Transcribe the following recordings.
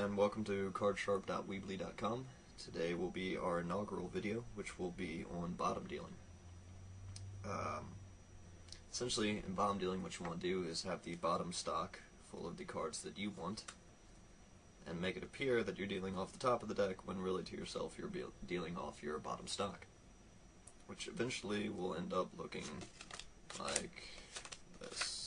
and welcome to cardsharp.weebly.com. Today will be our inaugural video, which will be on bottom dealing. Essentially, in bottom dealing, what you want to do is have the bottom stock full of the cards that you want, and make it appear that you're dealing off the top of the deck when really to yourself you're dealing off your bottom stock, which eventually will end up looking like this.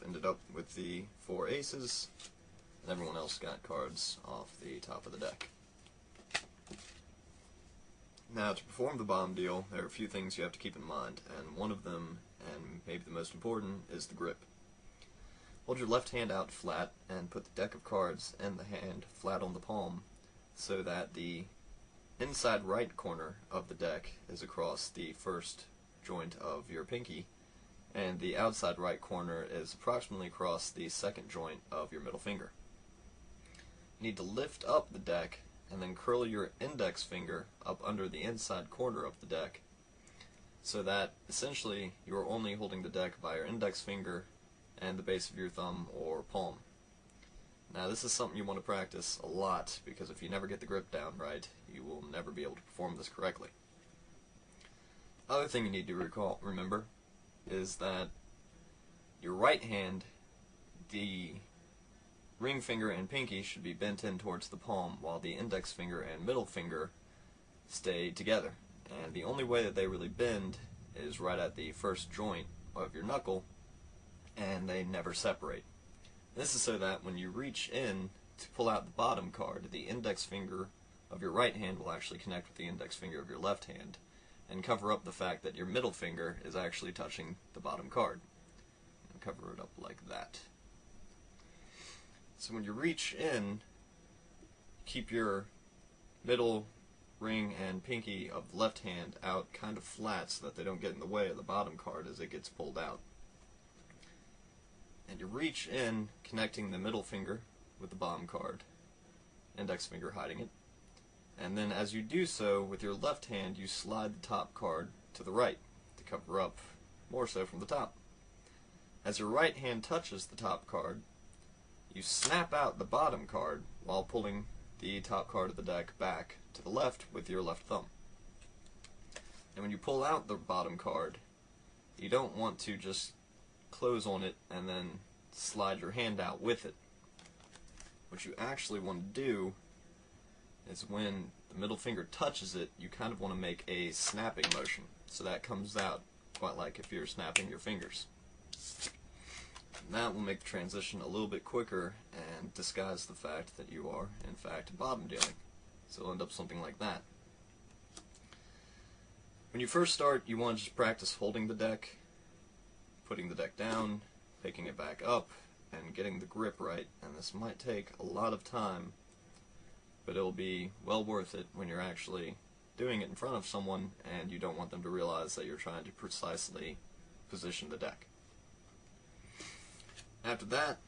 Ended up with the 4 aces, and everyone else got cards off the top of the deck. Now, to perform the bottom deal, there are a few things you have to keep in mind, and one of them, and maybe the most important, is the grip. Hold your left hand out flat and put the deck of cards and the hand flat on the palm so that the inside right corner of the deck is across the first joint of your pinky, and the outside right corner is approximately across the second joint of your middle finger. You need to lift up the deck and then curl your index finger up under the inside corner of the deck so that essentially you are only holding the deck by your index finger and the base of your thumb or palm. Now, this is something you want to practice a lot, because if you never get the grip down right, you will never be able to perform this correctly. Other thing you need to remember is that your right hand, the ring finger and pinky should be bent in towards the palm, while the index finger and middle finger stay together. And the only way that they really bend is right at the first joint of your knuckle, and they never separate. This is so that when you reach in to pull out the bottom card, the index finger of your right hand will actually connect with the index finger of your left hand, and cover up the fact that your middle finger is actually touching the bottom card. And cover it up like that. So when you reach in, keep your middle ring and pinky of the left hand out kind of flat so that they don't get in the way of the bottom card as it gets pulled out. And you reach in, connecting the middle finger with the bottom card, index finger hiding it. And then as you do so, with your left hand, you slide the top card to the right to cover up more so from the top. As your right hand touches the top card, you snap out the bottom card while pulling the top card of the deck back to the left with your left thumb. And when you pull out the bottom card, you don't want to just close on it and then slide your hand out with it. What you actually want to do is when the middle finger touches it, you kind of want to make a snapping motion. So that comes out quite like if you're snapping your fingers. And that will make the transition a little bit quicker and disguise the fact that you are, in fact, bottom dealing. So it'll end up something like that. When you first start, you want to just practice holding the deck, putting the deck down, picking it back up, and getting the grip right. And this might take a lot of time, but it'll be well worth it when you're actually doing it in front of someone and you don't want them to realize that you're trying to precisely position the deck. After that,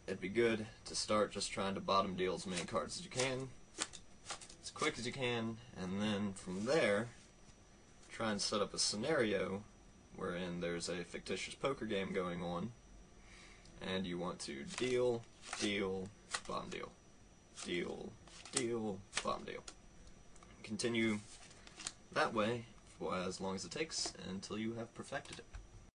it'd be good to start just trying to bottom deal as many cards as you can, as quick as you can, and then from there, try and set up a scenario wherein there's a fictitious poker game going on, and you want to deal, deal, bottom deal. Deal, deal, bottom deal. Continue that way for as long as it takes until you have perfected it.